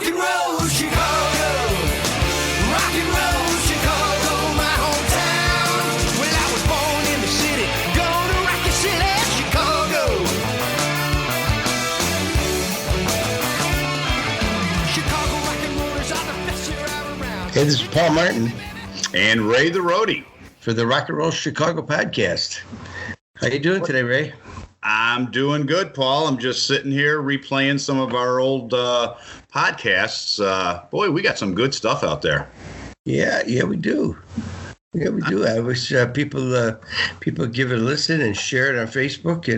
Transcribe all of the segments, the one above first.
and roll, Chicago. Rock and roll, Chicago, my hometown. Well, I was born in the city, gonna rock your city, Chicago. Chicago rock and rollers are the best year ever around. Hey, this is Paul Martin And Ray the Roadie. for the Rock and Roll Chicago podcast. How you doing today, Ray? I'm doing good, Paul. I'm just sitting here replaying some of our old podcasts. Boy, we got some good stuff out there. Yeah, we do. Yeah, we do. I wish people give it a listen and share it on Facebook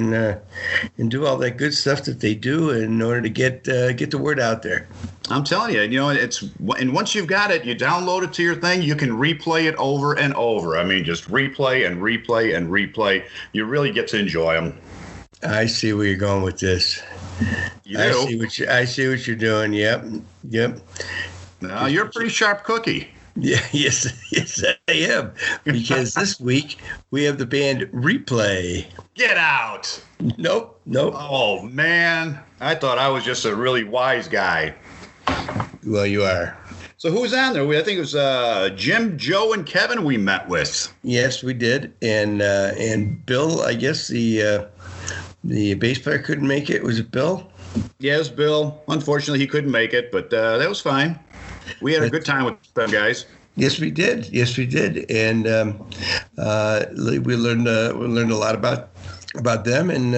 and do all that good stuff that they do in order to get the word out there. I'm telling you, and once you've got it, you download it to your thing, you can replay it over and over. I mean, just replay and replay and replay. You really get to enjoy them. I see where you're going with this. You do? I see what you're doing. Yep. No, you're a pretty sharp cookie. Yeah, yes, I am. Because this week we have the band Replay. Get out. Nope. Oh, man. I thought I was just a really wise guy. Well, you are. So who was on there? I think it was Jim, Joe, and Kevin we met with. Yes, we did. And Bill, I guess the bass player couldn't make it. Was it Bill? Yes, Bill. Unfortunately, he couldn't make it, but that was fine. We had a good time with them guys. Yes, we did. And we learned a lot about them. And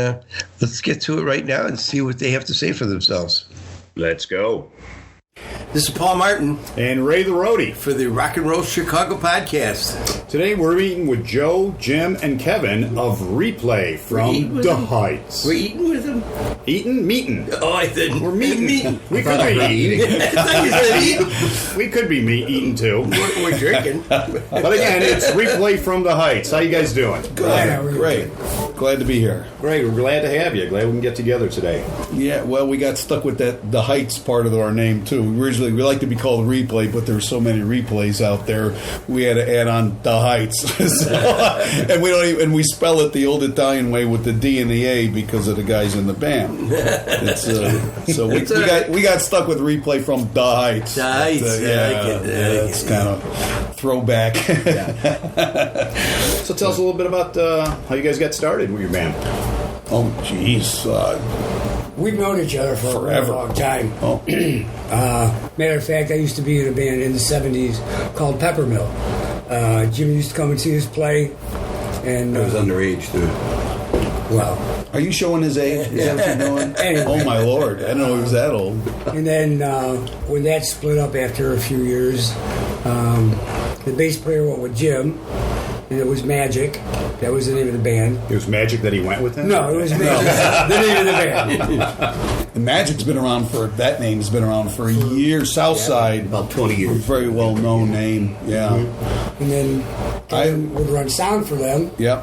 let's get to it right now and see what they have to say for themselves. Let's go. This is Paul Martin And Ray the Roadie. for the Rock and Roll Chicago podcast. Today we're meeting with Joe, Jim, and Kevin of Replay from the Heights. We're eating with them. Meeting. Oh, I said We're meeting. We could be eating. I thought you said eating. We could be eating too. We're drinking. But again, it's Replay from the Heights. How you guys doing? Great. Glad to be here. Great. We're glad to have you. Glad we can get together today. Yeah, well, we got stuck with the Heights part of our name, too. Originally, we like to be called Replay, but there's so many replays out there, we had to add on the Heights. And we spell it the old Italian way with the D and the A because of the guys in the band. So we got stuck with Replay from the Heights. The Heights, I get that. It's kind of throwback. So tell us a little bit about how you guys got started with your band. Oh, jeez. We've known each other for Forever. a long time. Oh. Matter of fact, I used to be in a band in the 70s called PEPPERMILL. Jim used to come and see us play. And I was underage, too. well, Are you showing his age? Is that what you're doing? Anyway. Oh, my Lord. I didn't know he was that old. and then when that split up after a few years, the bass player went with Jim, and it was Magic. That was the name of the band. It was Magic that he went with him? No, it was Magic. The name of the band. And Magic's been around that name's been around for years. Southside. About 20 years. Very well known name. Yeah. And then Kevin would run sound for them. Yep.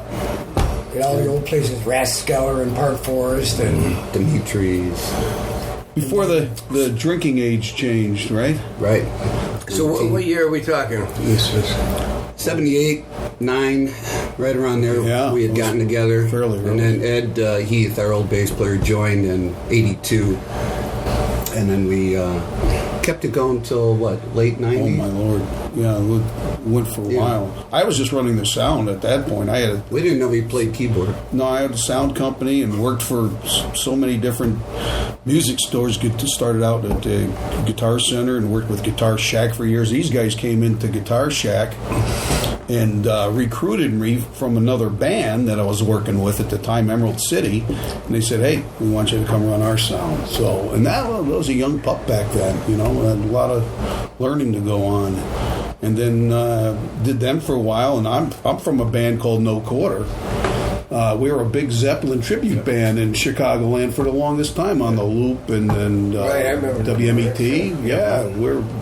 At all the old places, Rathskeller and Park Forest and Dimitri's. Before the drinking age changed, right? Right. So what year are we talking? This was 78, 9, right around there. Yeah, We had gotten together. fairly And then Ed Heath, our old bass player, joined in 82. And then we kept it going till, late 90s? Oh, my Lord. Yeah, it went for a while. I was just running the sound at that point. We didn't know he played keyboard. I had a sound company and worked for so many different music stores. Started out at the Guitar Center and worked with Guitar Shack for years. These guys came into Guitar Shack and recruited me from another band that I was working with at the time, Emerald City. And they said, hey, we want you to come run our sound. So, and that was a young pup back then, I had a lot of learning to go on. And then did them for a while, and I'm from a band called No Quarter. We were a big Zeppelin tribute band in Chicagoland for the longest time on the Loop and Right, I remember WMET. Yeah,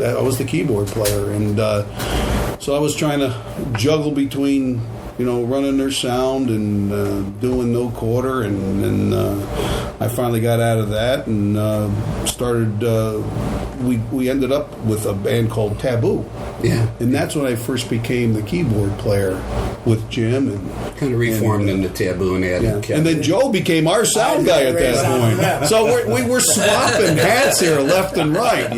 I was the keyboard player, and so I was trying to juggle between running their sound and doing No Quarter, and I finally got out of that and started. We ended up with a band called Taboo. Yeah. And that's when I first became the keyboard player with Jim. And kind of reformed into Taboo and added Kevin. And then Joe became our sound guy at that point. Yeah. So we were swapping hats here left and right.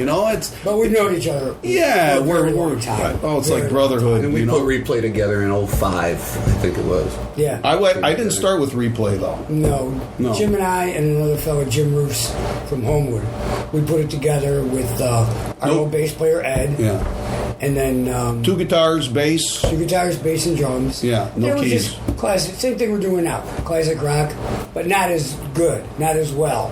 But we've known each other. Yeah, for a very long time. It's like brotherhood. And we put Replay together in 05, I think it was. Yeah. I didn't start with Replay though. No. Jim and I and another fellow, Jim Roos from Homewood, we put it together with our old bass player Ed. Yeah. And then 2 guitars, bass. 2 guitars, bass, and drums. Yeah, no it was keys. Just classic, same thing we're doing now. Classic rock, but not as good, not as well.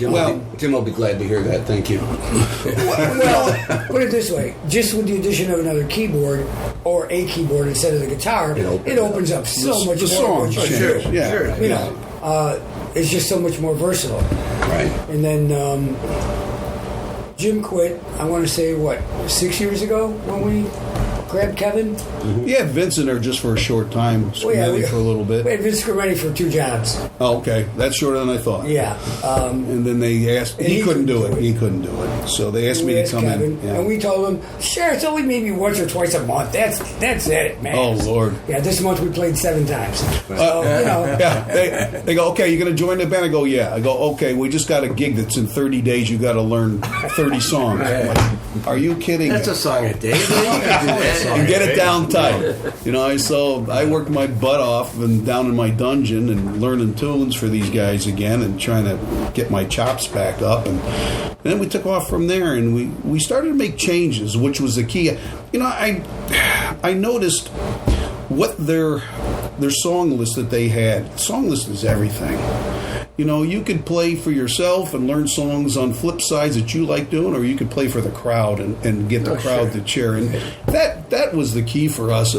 Well, Jim will be glad to hear that. Thank you. Well, put it this way: just with the addition of another keyboard or a keyboard instead of the guitar, it opens up so much more. Sure. It's just so much more versatile. Right. And then Jim quit. I want to say 6 years ago when we grabbed Kevin. Mm-hmm. Yeah, Vince in there just for a short time. Scrimetti for a little bit. We had Vince Scrimetti for 2 jobs. Oh, okay. That's shorter than I thought. Yeah. And then they asked... He couldn't do it. He couldn't do it. So they asked me to come Kevin, in. Yeah. And we told him, sure, it's only maybe once or twice a month. That's it, man. Oh, Lord. Yeah, this month we played 7 times. So, Yeah, they go, okay, you going to join the band? I go, yeah. I go, okay, we just got a gig that's in 30 days. You got to learn 30 songs. I'm like, are you kidding That's me? a song a day. And get it down tight. So I worked my butt off and down in my dungeon and learning tunes for these guys again and trying to get my chops back up. And then we took off from there and we started to make changes, which was the key. I noticed what their song list that they had. Song list is everything. You could play for yourself and learn songs on flip sides that you like doing, or you could play for the crowd and get the crowd to cheer. And that was the key for us.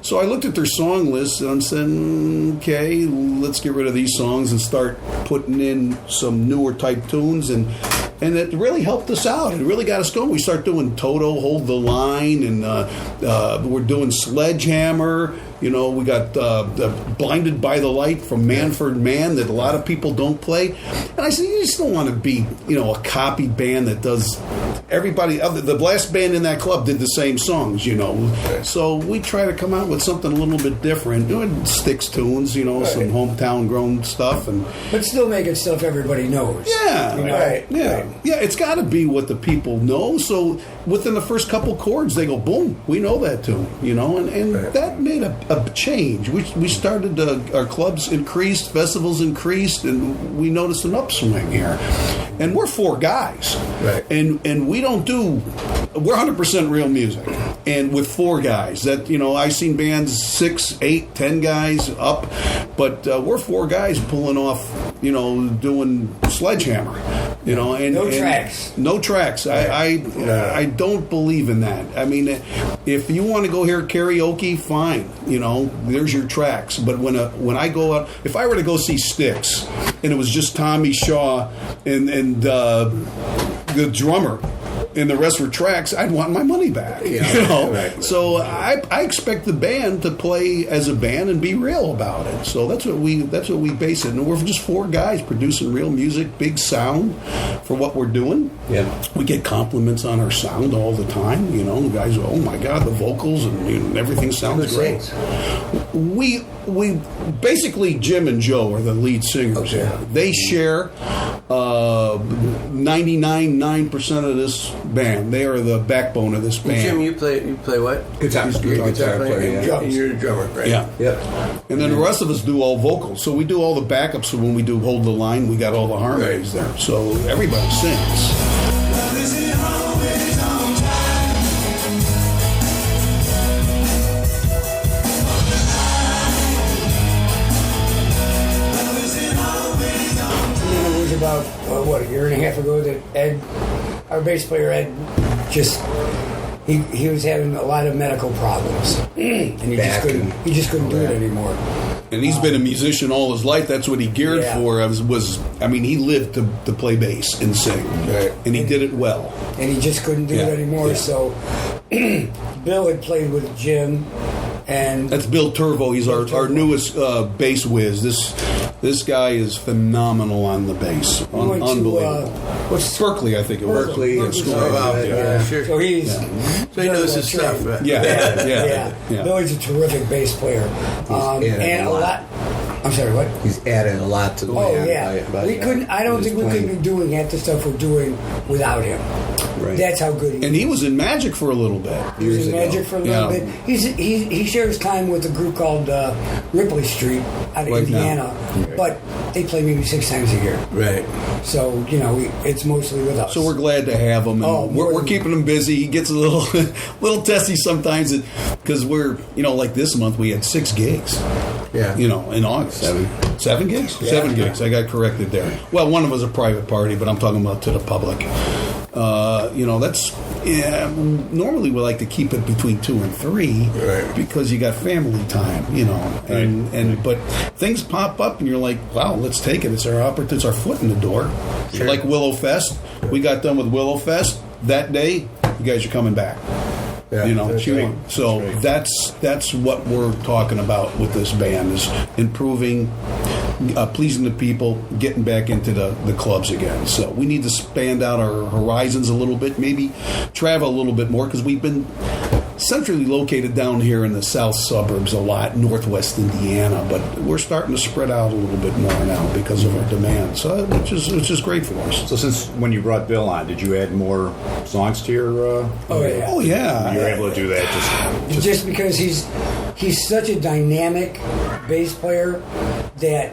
So I looked at their song list and I'm saying, okay, let's get rid of these songs and start putting in some newer type tunes. And it really helped us out. It really got us going. We start doing Toto, Hold the Line, and we're doing Sledgehammer. We got Blinded by the Light from Manford Man that a lot of people don't play. And I said, you just don't want to be, a copy band that does everybody. The last band in that club did the same songs, So we try to come out with something a little bit different. Doing Styx tunes, some hometown grown stuff. But still making stuff everybody knows. Yeah. Right. Yeah. Yeah, it's got to be what the people know. So within the first couple chords, they go, boom, we know that tune, and that made a change. We started, our clubs increased, festivals increased, and we noticed an upswing here. And we're 4 guys. Right. And we don't we're 100% real music. And with 4 guys, that, I've seen bands 6, 8, 10 guys up, but we're 4 guys pulling off, doing Sledgehammer, and no tracks. No tracks. I don't believe in that. I mean, if you want to go hear karaoke, fine. There's your tracks. But when I go out, if I were to go see Styx, and it was just Tommy Shaw and the drummer, and the rest were tracks, I'd want my money back. Right. So I expect the band to play as a band and be real about it. So that's what we base it. And we're just 4 guys producing real music, big sound for what we're doing. Yeah. We get compliments on our sound all the time. The guys go, "Oh my God, the vocals and everything sounds great." We basically, Jim and Joe are the lead singers. Okay. They share 99.9% of this band. They are the backbone of this band. Jim, you play what? Guitar. You're a guitar player. Yeah. And drums. You're a drummer, right? Yeah. Yep. And then the rest of us do all vocals. So we do all the backups. So when we do Hold the Line, we got all the harmonies there. So everybody sings. About a year and a half ago that Ed, our bass player Ed, he was having a lot of medical problems and he just couldn't do it anymore. And he's been a musician all his life. That's what he geared for. He lived to play bass and sing, and he did it well. And he just couldn't do it anymore. Yeah. So Bill had played with Jim And That's Bill Turvo. He's our newest bass whiz. This guy is phenomenal on the bass. we went Unbelievable. what's Berkeley, I think it was. Berkeley and school. Oh, wow. Yeah. Sure. So he's So he knows his stuff. Right? Yeah. Billy's a terrific bass player, and a lot. I'm sorry, what? He's added a lot to the band. We couldn't. I don't think we could be doing half the stuff we're doing without him. Right. That's how good he is. And he was in Magic for a little bit. He was in Magic for a little Yeah. bit. He shares time with a group called Ripley Street out of Right Indiana, but they play maybe 6 times a year. Right. So it's mostly with us. So we're glad to have him. And Oh, we're keeping him busy. He gets a little little testy sometimes because we're like this month we had 6 gigs. Yeah. In August. 7 gigs? Yeah. 7 gigs. I got corrected there. Well, one of them was a private party, but I'm talking about to the public. That's normally we like to keep it between 2 and 3 Right. because you got family time, but things pop up and you're like, wow, let's take it. It's our opportunity. It's our foot in the door. Sure. Like Willow Fest. We got done with Willow Fest that day. You guys are coming back. Yeah, that's right. So that's what we're talking about with this band is improving, pleasing the people, getting back into the clubs again. So we need to expand out our horizons a little bit, maybe travel a little bit more because we've been centrally located down here in the south suburbs a lot, northwest Indiana, but we're starting to spread out a little bit more now because of our demand. So which is great for us. So since when you brought Bill on, did you add more songs to your? Oh yeah. Oh yeah. You were able to do that Just because he's such a dynamic bass player that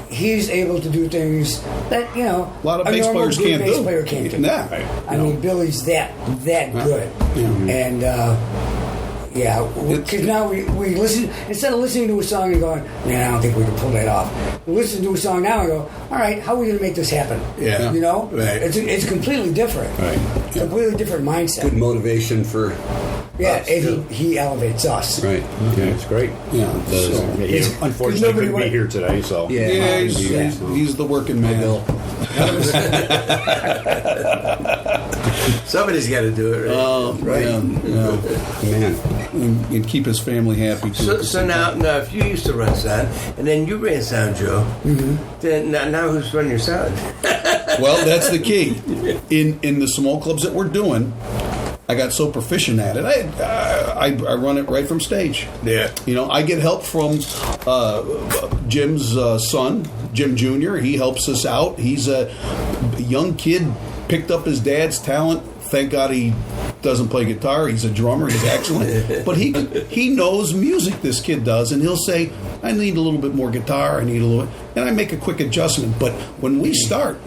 he's able to do things that a lot of bass normal players good can't bass do. player can't do. Yeah. Right. I mean, Billy's that good, and because now we listen instead of listening to a song and going, man, I don't think we can pull that off. We listen to a song now and go, all right, how are we going to make this happen? Yeah. Right. It's completely different. Right. Completely different mindset. Good motivation for Yeah, and he elevates us. right. Yeah, it's great. Yeah. So, He unfortunately nobody couldn't be wa- here today, so yeah, he's the working man. Bill. Somebody's got to do it, right? Right. Yeah. Man. And keep his family happy too. So now, if you used to run sound, and then you ran sound, Joe, then now who's running your sound? Well, that's the key. In the small clubs that we're doing, I got so proficient at it. I run it right from stage. Yeah. I get help from Jim's son, Jim Jr. He helps us out. He's a young kid, picked up his dad's talent. Thank God he doesn't play guitar. He's a drummer. He's excellent. But he knows music, this kid does. And he'll say, I need a little bit more guitar. I need a little... And I make a quick adjustment. But when we start...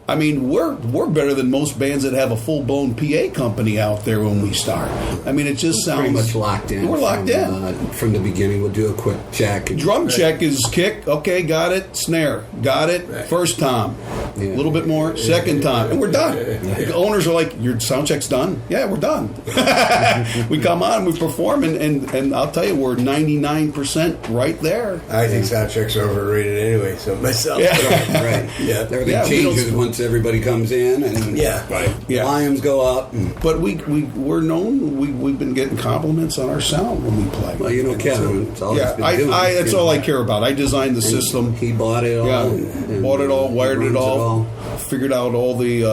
I mean, we're better than most bands that have a full-blown PA company out there when we start. I mean, it just sounds... Pretty much locked in. We're locked in. From the beginning, we'll do a quick check. Drum check is kick. Okay, got it. Snare. Got it. Right. First time. Yeah. A little bit more. Second time. And we're done. The owners are like, your sound check's done? Yeah, we're done. We come on, we perform, and I'll tell you, we're 99% right there. I think sound checks are overrated anyway, so myself. Yeah. Right. Yeah. Everything Yeah, we changes don't- once everybody comes in, and Yeah. right. Yeah. volumes go up. And, But we're known. We've been getting compliments on our sound when we play. well, Kevin, it's all he's Yeah, been doing. that's all I care about. I designed the system. He bought it all. Yeah, and bought it all, wired runs it all, figured out all the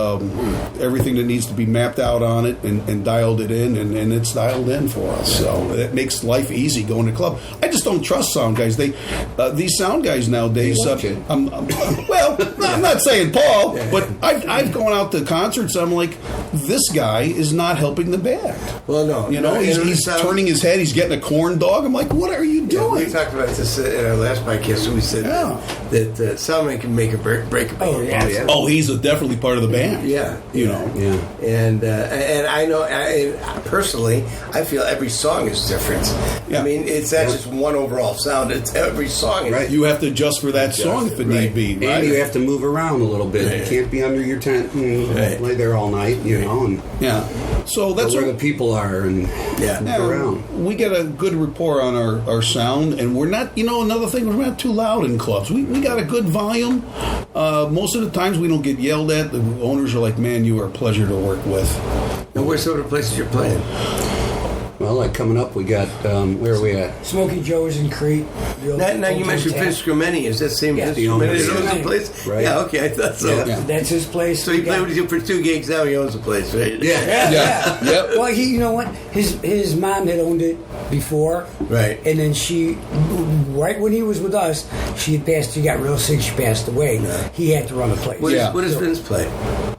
everything that needs to be mapped out on it, and dialed it in, and it's dialed in for us. So it makes life easy going to club. I just don't trust sound guys. These sound guys nowadays. They watch it. I'm not saying Paul, but I've gone out to concerts. I'm like, this guy is not helping the band. Well, no. He's turning his head. He's getting a corn dog. I'm like, what are you Yeah, we doing? talked about this in our last podcast. We said that soundman can make a break a band. Oh, yeah. Oh, he's definitely part of the band. Yeah. Yeah. And I know, personally, I feel every song is different. Yeah. I mean, it's not just one overall sound. It's every song. Right. You have to adjust for that song if it need be. And Right? you have to move around a little bit. You can't be under your tent and lay there all night, and Yeah. So that's go where what the people are and move around. we get a good rapport on our sound, and we're not, another thing, we're not too loud in clubs. We got a good volume. Most of the times we don't get yelled at. The owners are like, man, you are a pleasure to work with. And where's some of the places you're playing? Well, like coming up, we got where are we at? Smoky Joe's in Crete. Now you mentioned Vince Scrimeni. Is that same Yeah, Vince the owner. Scrimeni that owns the place? Right. Yeah, okay, I thought so. Yeah. That's his place. So he We got- played with you for 2 gigs. Now he owns the place, right? Yeah. Yeah. Yep. Well, you know what? His mom had owned it before, Right. and then she, right when he was with us, she had passed. She got real sick. She passed away. He had to run the place. What, Yeah. what does Vince play?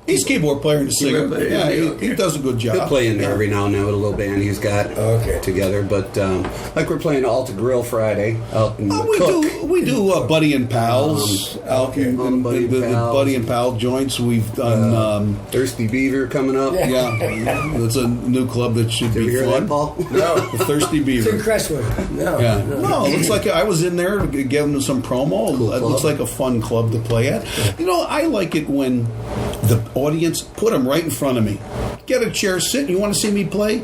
He's a keyboard player and a singer. Keyboard player, Yeah, okay. he does a good job. He'll play in there every now and then with a little band he's got Okay. together. But like we're playing Alta Grill Friday out in McCook. We do Buddy and Pals out in on Buddy the and Pals. Buddy and Pal joints. We've done. Thirsty Beaver coming up. Yeah. Yeah, that's a new club that should Did you be hear fun. that, Paul? The Thirsty It's in Beaver. Crestwood. No. Yeah, no, it looks like I was in there giving them some promo. Cool It looks club. like a fun club to play at. You know, I like it when the audience put them right in front of me. Get a chair, sit. You want to see me play?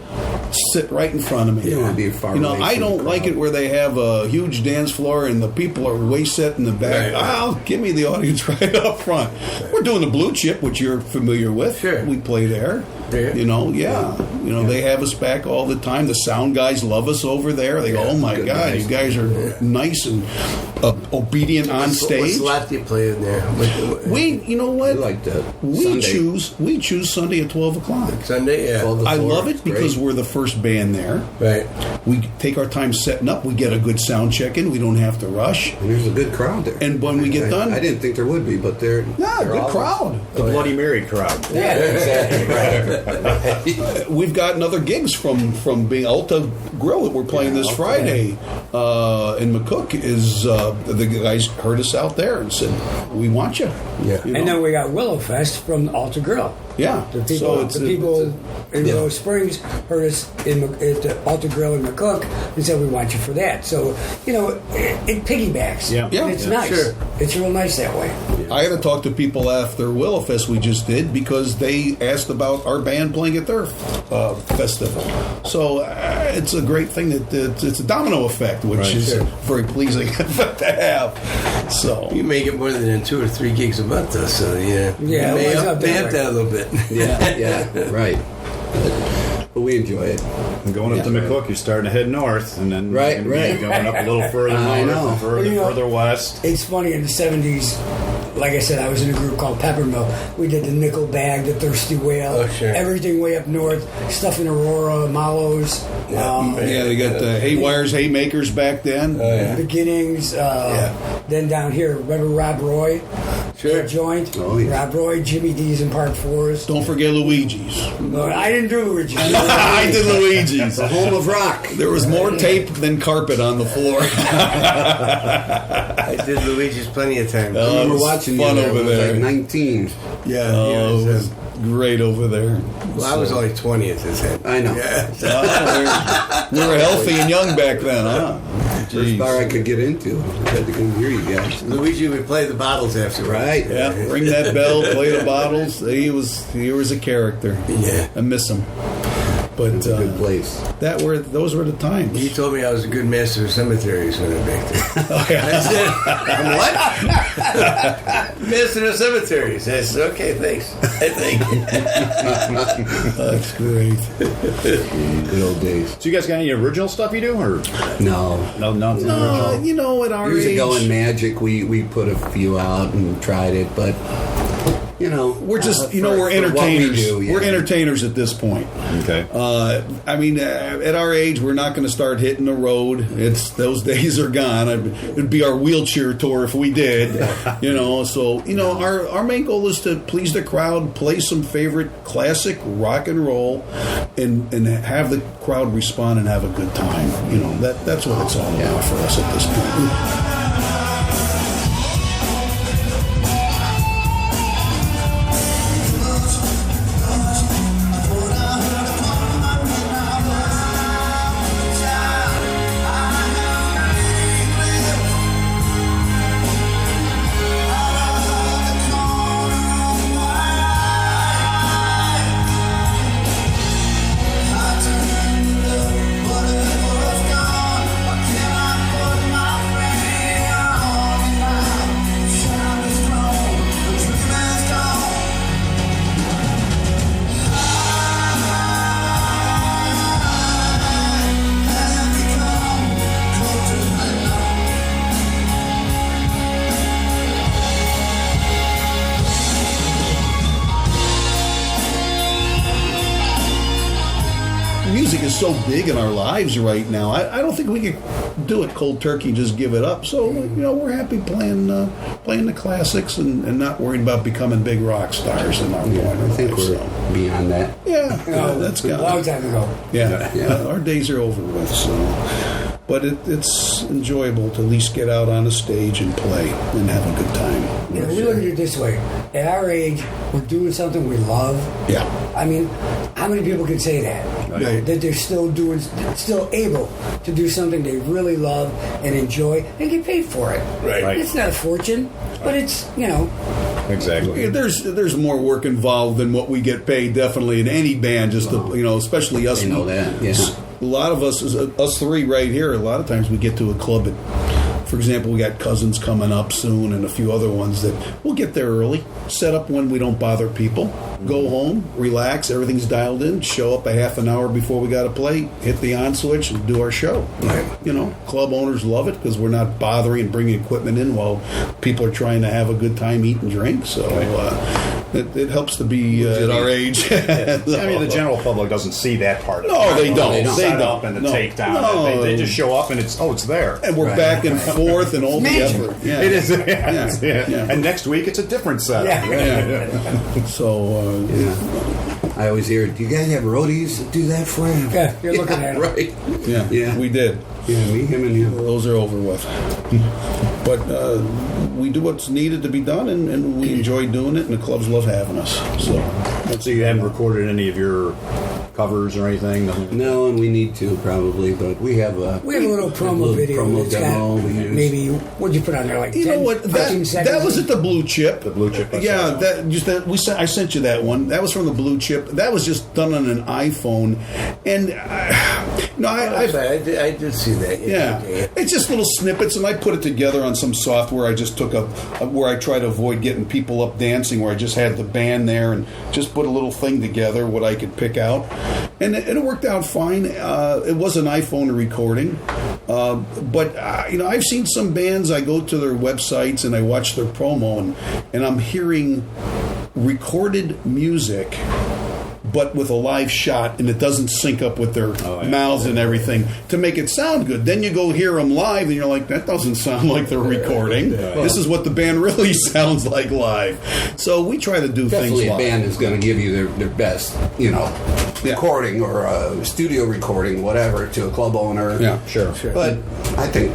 Sit right in front of me. You don't want to be far You know, away I from the don't like crowd. it where they have a huge dance floor and the people are way set in the back. Right. Oh, give me the audience right up front. We're doing the Blue Chip, which you're familiar with. Sure. We play there. Yeah. You know, yeah. You know, they have us back all the time. The sound guys love us over there. They go, oh my good God, guys. you guys are nice and obedient on What stage. slot do you play in there? You know what? We like that. We Sunday. choose Sunday at 12 o'clock. Sunday? Yeah. 12 to I 4. love it It's because great. we're the first band there. Right. We take our time setting up. We get a good sound check in. We don't have to rush. And there's a good crowd there. And when we get done- I didn't think there would be, but they're Yeah, they're good awesome. crowd. The Bloody Mary crowd. Yeah, exactly. We've gotten other gigs from being Alta Grill that we're playing this Alta. Friday in McCook. Is the guys heard us out there and said, "We want you." Yeah. You know? And then we got Willowfest from Alta Grill. Yeah. The people, So it's the a- people in yeah. Willow Springs heard us at the Alta Grill in McCook and said, we want you for that. So, you know, it piggybacks. Yeah. Yeah. And it's Yeah, nice. sure. It's real nice that way. I had to talk to people after Willowfest we just did because they asked about our band playing at their festival. So it's a great thing that it's a domino effect, which Right. is Sure. very pleasing to have. So You may get more than 2 or 3 gigs a month, though, so yeah. Yeah, You may well, it's up not that that way. a little bit. Yeah, right. But we enjoy it. And going up to McCook, you're starting to head north, and then Right, you're gonna be right. going up a little further I north know. and further, You know- further west. It's funny, in the 70s, like I said, I was in a group called Peppermill. We did the Nickel Bag, the Thirsty Whale, Oh, sure. everything way up north, stuff in Aurora, Mallows, yeah, they got the Haywires, Haymakers back then. Beginnings. Then down here, remember Rob Roy? Sure. Joint. Oh, yeah. Rob Roy, Jimmy D's in Park Forest. Don't forget Luigi's. No, I didn't do Luigi. I did Luigi's. The home of rock. There was more tape than carpet on the floor. I did Luigi's plenty of times. Oh, We it were was watching fun you over when I was there. like 19. Yeah. Oh, it was great over there. Well, I was only 20 at this time. I know. We were healthy and young back then, huh? First Jeez. bar I could get into. I had to come hear you guys. Luigi would play the bottles after. Right. Yeah, ring that bell, play the bottles. He was a character. Yeah. I miss him. But It's a good place. those were the times. He told me I was a good master of cemeteries when I was back there. I said, what? Master of cemeteries. I said, okay, thanks. I think. That's great. Good old days. So you guys got any original stuff you do, or No. nothing original? You know, at our Years age, ago in Magic, we put a few out and tried it, but you know, we're just for- we're for what we entertainers. do, yeah. We're entertainers at this point. Okay. I mean, at our age, we're not going to start hitting the road. Those days are gone. It'd be our wheelchair tour if we did. You know, so our main goal is to please the crowd, play some favorite classic rock and roll, and have the crowd respond and have a good time. You know, that's what it's all about for us at this point. What if it was gone? What can I put my friend? music is so big in our lives right now. I don't think we could do it cold turkey and just give it up. So we're happy playing the classics and not worried about becoming big rock stars in our point. I think we're beyond that. Yeah, that's a long time ago. Yeah, our days are over with. So. But it's enjoyable to at least get out on a stage and play and have a good time. We look at it this way. At our age, we're doing something we love. Yeah. I mean, how many people can say that? Right. That they're still able to do something they really love and enjoy and get paid for it. Right. It's not a fortune, but it's, Exactly. There's more work involved than what we get paid, definitely, in any band, especially us. I know that, yeah. A lot of us three right here, a lot of times we get to a club for example, we got Cousins coming up soon and a few other ones that we'll get there early, set up when we don't bother people, go home, relax, everything's dialed in, show up a half an hour before we got to play, hit the on switch and do our show. Right. Club owners love it because we're not bothering and bringing equipment in while people are trying to have a good time, eat and drink. So it helps to be at our age. I mean, the general public doesn't see that part of it. No, they don't. They They set don't. up and the No. takedown. No. They just show up and it's there. And we're back and forth and all the effort. Yeah. It is. Yeah. And next week it's a different setup. Yeah. So, I always hear, do you guys have roadies that do that for you? Yeah, you're looking at it. Right. yeah, we did. Yeah, me, him, and you. Those are over with. But we do what's needed to be done, and we enjoy doing it, and the clubs love having us. So you haven't recorded any of your covers or anything? Nothing? No, and we need to probably, but we have a little promo video. promo that's demo got we use. maybe, what'd you put on there, like 10, You know what? 15 seconds? That was at the Blue Chip. The Blue Chip. Yeah, I sent you that one. That was from the Blue Chip. That was just done on an iPhone, and I did see that. Yeah, it's just little snippets, and I put it together on some software. I just took where I try to avoid getting people up dancing, where I just had the band there and just put a little thing together, what I could pick out, and it worked out fine. It was an iPhone recording, but I've seen some bands. I go to their websites and I watch their promo, and I'm hearing recorded music, but with a live shot, and it doesn't sync up with their mouths and everything to make it sound good. Then you go hear them live, and you're like, that doesn't sound like they're recording. This is what the band really sounds like live. So we try to do Definitely things a live. band is going to give you their best, recording or a studio recording, whatever, to a club owner. Yeah, sure. But I think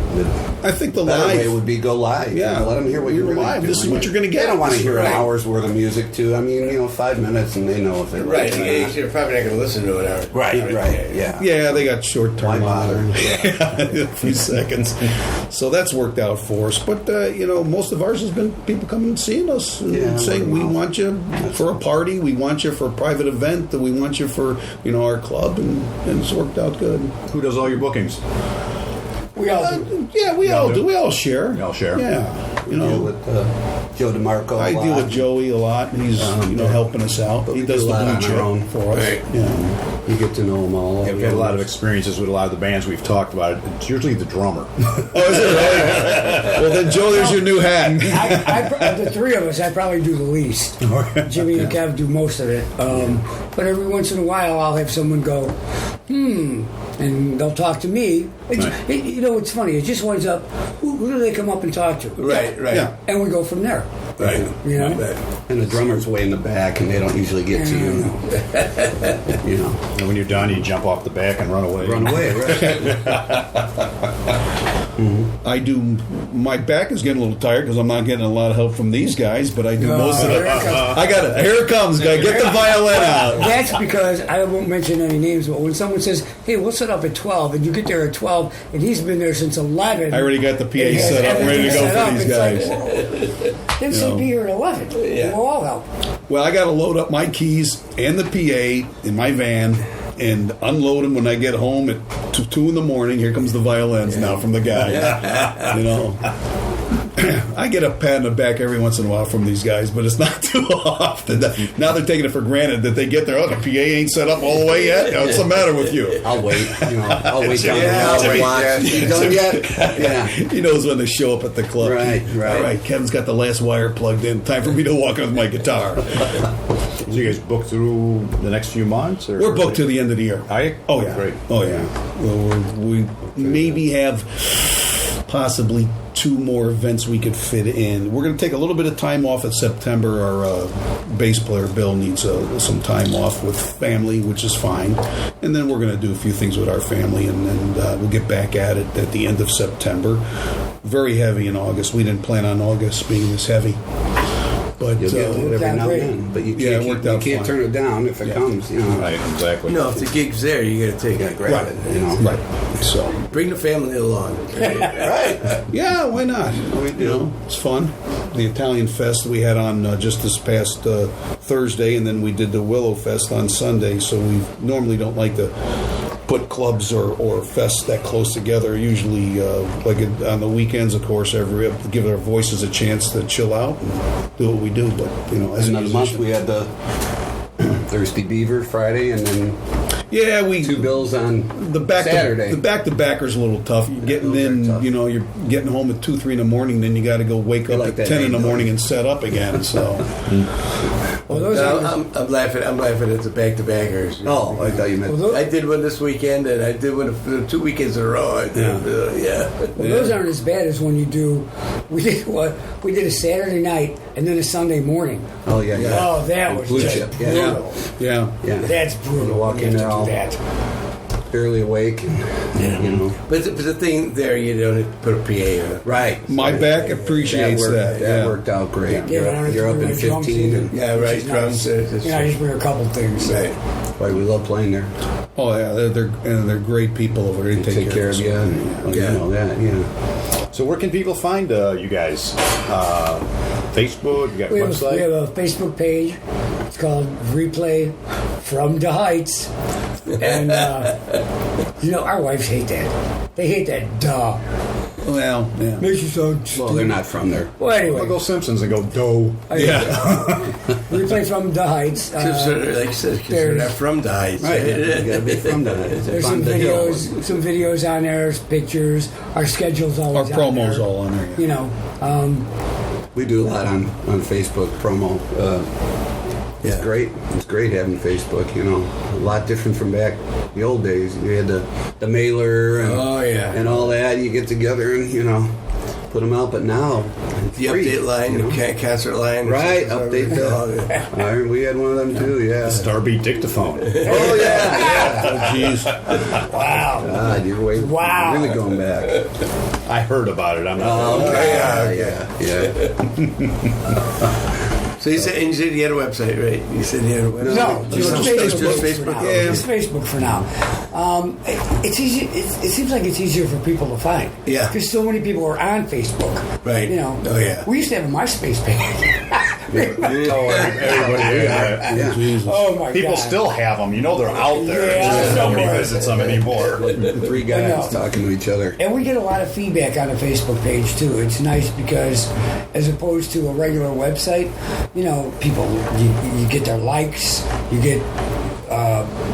the better way live would be go live. Yeah, let them hear what you're really live. doing. This is what you're going to get. They don't want to hear an Right. hour's worth of music too. I mean, 5 minutes, and they know if they're Right. or not. You're probably not going to listen to it. Right. Yeah. Yeah, they got short term Why bother? on there. A few seconds. So that's worked out for us. But, most of ours has been people coming and seeing us and saying, we want you for a party, we want you for a private event, we want you for, our club, and it's worked out good. Who does all your bookings? We all do. Yeah, we all do. We all share. We all share. Yeah. We deal with Joe DeMarco. I deal with Joey a lot. He's, helping us out. But He we does do a the lot blue on chip our own. for us. Right. Yeah. You get to know them all. Yeah, we've had a lot of experiences with a lot of the bands we've talked about. It's usually the drummer. Oh, is it really? Well, then, Joe, there's your new hat. Of the three of us, I probably do the least. Jimmy and Kev do most of it. But every once in a while, I'll have someone go, and they'll talk to me. It's funny. It just winds up, who do they come up and talk to? Right. Yeah. And we go from there. Right. And the drummer's way in the back, and they don't usually get to you. And when you're done, you jump off the back and run away. Run away, right? I do. My back is getting a little tired because I'm not getting a lot of help from these guys, but I do most of it. Here it comes. I got it. Here it comes, guy. Get the violin out. That's because I won't mention any names, but when someone says, "Hey, we'll set up at 12," and you get there at 12, and he's been there since 11. I already got the PA and has set up, ready to go everything for these set up. guys. It's like, they say be here at 11. We'll all help. Well, I got to load up my keys and the PA in my van and unload them when I get home at 2 in the morning. Here comes the violins now from the guy. I get a pat on the back every once in a while from these guys, but it's not too often. Now they're taking it for granted that they get there. Oh, the PA ain't set up all the way yet. What's the matter with you? I'll wait. I'll wait down Yeah, the watch. yeah. You done yet? Yeah. He knows when to show up at the club. Right. All right, Kevin's got the last wire plugged in. Time for me to walk in with my guitar. So you guys booked through the next few months? Or We're booked to the end of the year. Are you? Oh, yeah. Great. Oh, yeah. Well, we maybe have possibly 2 more events we could fit in. We're going to take a little bit of time off in September. Our bass player, Bill, needs some time off with family, which is fine. And then we're going to do a few things with our family, and then we'll get back at it at the end of September. Very heavy in August. We didn't plan on August being this heavy. But You'll get it every now great. and then. But you Yeah, it can't, worked you out can't fine. turn it down if it comes. You know. Right, exactly. No, if the gig's there, you got to take it. Grab it. You know. right. So Bring the family along. yeah, why not? You know, it's fun. The Italian Fest we had on just this past Thursday, and then we did the Willow Fest on Sunday. So we normally don't like to put clubs or fests that close together. Usually, on the weekends, of course, give our voices a chance to chill out and do what we do. But as Another a month musician, we had the Thirsty Beaver Friday, and then yeah, we 2 bills on Saturday. The back-to-backer's a little tough. You're getting in, tough. you're getting home at 2-3 in the morning. Then you got to go wake up like at that 10 in the night, morning don't and set up again. So. Well, those No, are I'm laughing. I'm laughing at the back-to-backers. Oh, I thought you meant. well, I did one this weekend, and I did one 2 weekends in a row. I did, those aren't as bad as when you do. We did a Saturday night and then a Sunday morning. Oh yeah. Oh, that was Blue just chip, yeah. brutal. Yeah. Yeah. That's brutal. You walk when in you there have all- to do that. Barely awake. And, You know. But the thing there, you don't have to put a PA on it. Right. My back appreciates that. That worked out great. Yeah, I You're, don't have you're to up bring in my drums 15, either. and Yeah, Which right. is Drums. nice. I just bring a couple things. Right. why we love playing there. Oh yeah, they're great people over there. They Take care of you. us. And, you know that. Yeah. So where can people find you guys? Facebook? You got a We have website? a Facebook page. It's called Replay from the Heights. And, our wives hate that. They hate that duh. Well, yeah. Makes you sound Well, they're not from there. Well, anyway. I'll go Simpsons and go dough. Yeah. Replay from the Heights. Like you said, 'cause they're not from the Heights. Right. You gotta be from the. There's some videos on there, there's pictures. Our schedule's Our always on promo's there. all on there. You know, We do a lot on Facebook promo. It's great. It's great having Facebook. A lot different from back the old days. You had the mailer and, and all that. You get together and put them out. But now it's The free, update line, the concert line. Right, update that. We had one of them too. Yeah. Starbeat dictaphone. Oh yeah. Oh jeez. wow. God, you're way really going back. I heard about it. I'm not. Yeah. So you said you had a website, right? You said you had a website. No, just Facebook. Facebook. For now. Yeah. Just Facebook for now. It's easy. It seems like it's easier for people to find. Yeah. Because so many people are on Facebook. Right. Oh, yeah. We used to have a MySpace page. Everybody did that. Yeah. Oh my god. People still have them. They're out there. Yeah, Just nobody somewhere. visits them anymore. 3 guys talking to each other. And we get a lot of feedback on the Facebook page too. It's nice because, as opposed to a regular website, people you get their likes, you get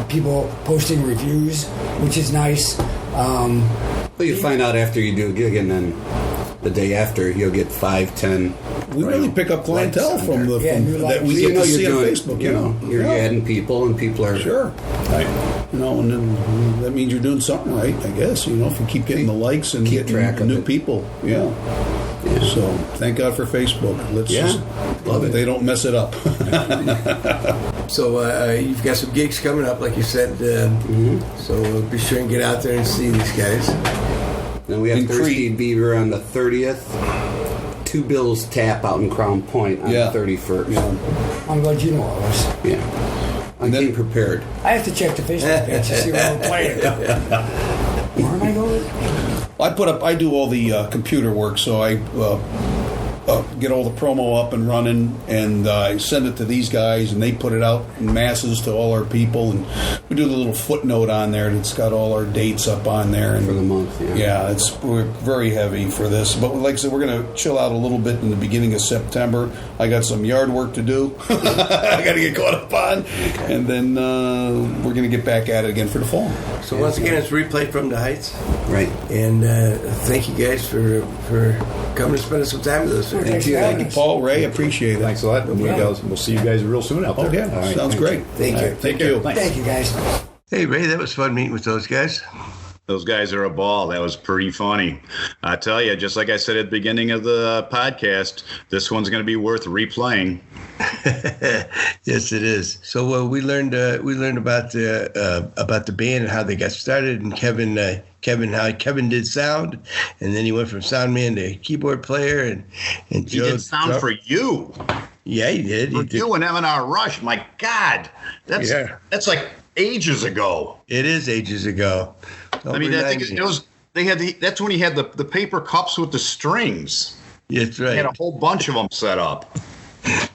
people posting reviews, which is nice. Well, you find out after you do a gig, and then the day after you'll get 5, 10. We really pick up clientele from the that we So get to see on doing, Facebook. you're adding people, and people are Sure. Right. And then that means you're doing something right, I guess. If you keep getting the likes and Keep track getting of new it. people. Yeah. So thank God for Facebook. Let's just love it. They don't mess it up. So you've got some gigs coming up, like you said. So be sure and get out there and see these guys. Then we have In Thirsty Crete. Beaver on the 30th. 2 Bills Tap out in Crown Point on the 31st. I'm glad you know all this. Yeah. I came prepared. I have to check the Facebook page to see where we're playing. Where am I going? I do all the computer work, so I get all the promo up and running, and I send it to these guys, and they put it out in masses to all our people, and we do the little footnote on there that's got all our dates up on there. And for the month, yeah. We're very heavy for this, but like I said, we're going to chill out a little bit in the beginning of September. I got some yard work to do. I got to get caught up on, and then we're going to get back at it again for the fall. So once again, it's Replay from the Heights. Right. And thank you guys for coming to spend some time with us. Thank you, Paul, Ray. Appreciate it. Thanks a lot. We'll see you guys real soon out there. Oh, yeah. All right, sounds great. Thank you. Thank you. Thank you, guys. Hey, Ray, that was fun meeting with those guys. Those guys are a ball. That was pretty funny. I tell you, just like I said at the beginning of the podcast, this one's going to be worth replaying. Yes, it is. So we learned about the band and how they got started, and Kevin how Kevin did sound, and then he went from sound man to keyboard player, and he Joe did sound for you. Yeah, he did. For you and M&R Rush. My God, that's like ages ago. It is ages ago. I mean, I think it was. That's when he had the paper cups with the strings. That's right. He had a whole bunch of them set up.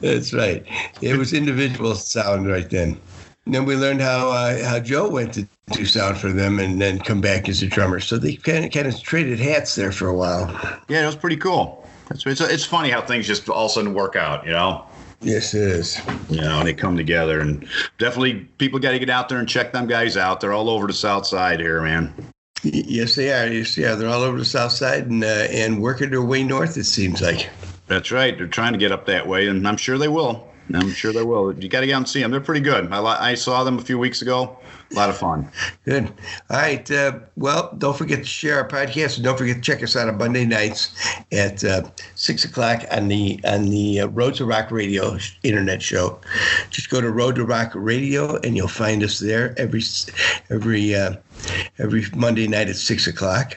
That's right. It was individual sound right then. And then we learned how Joe went to do sound for them and then come back as a drummer. So they kind of traded hats there for a while. Yeah, it was pretty cool. It's funny how things just all of a sudden work out, you know? Yes, it is. You know, and they come together. And definitely people got to get out there and check them guys out. They're all over the south side here, man. Yes, they are. Yes, yeah, they're all over the south side and working their way north, it seems like. That's right. They're trying to get up that way, and I'm sure they will. You got to get out and see them. They're pretty good. I saw them a few weeks ago. A lot of fun. Good. All right. Well, don't forget to share our podcast, and don't forget to check us out on Monday nights at 6 o'clock on the Road to Rock Radio internet show. Just go to Road to Rock Radio, and you'll find us there every Monday night at 6 o'clock.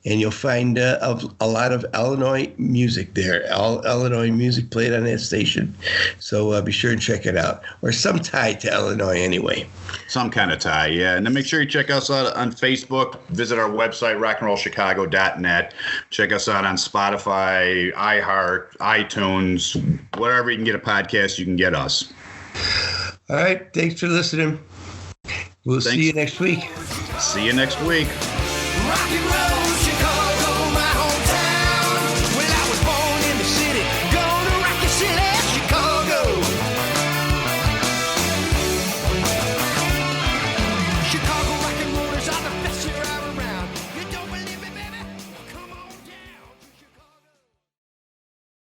And you'll find a lot of Illinois music there. All Illinois music played on that station. So be sure and check it out. Or some tie to Illinois anyway. Some kind of tie, yeah. And then make sure you check us out on Facebook. Visit our website, rockandrollchicago.net. Check us out on Spotify, iHeart, iTunes, wherever you can get a podcast, you can get us. All right. Thanks for listening. We'll see you next week. See you next week. Rock and roll.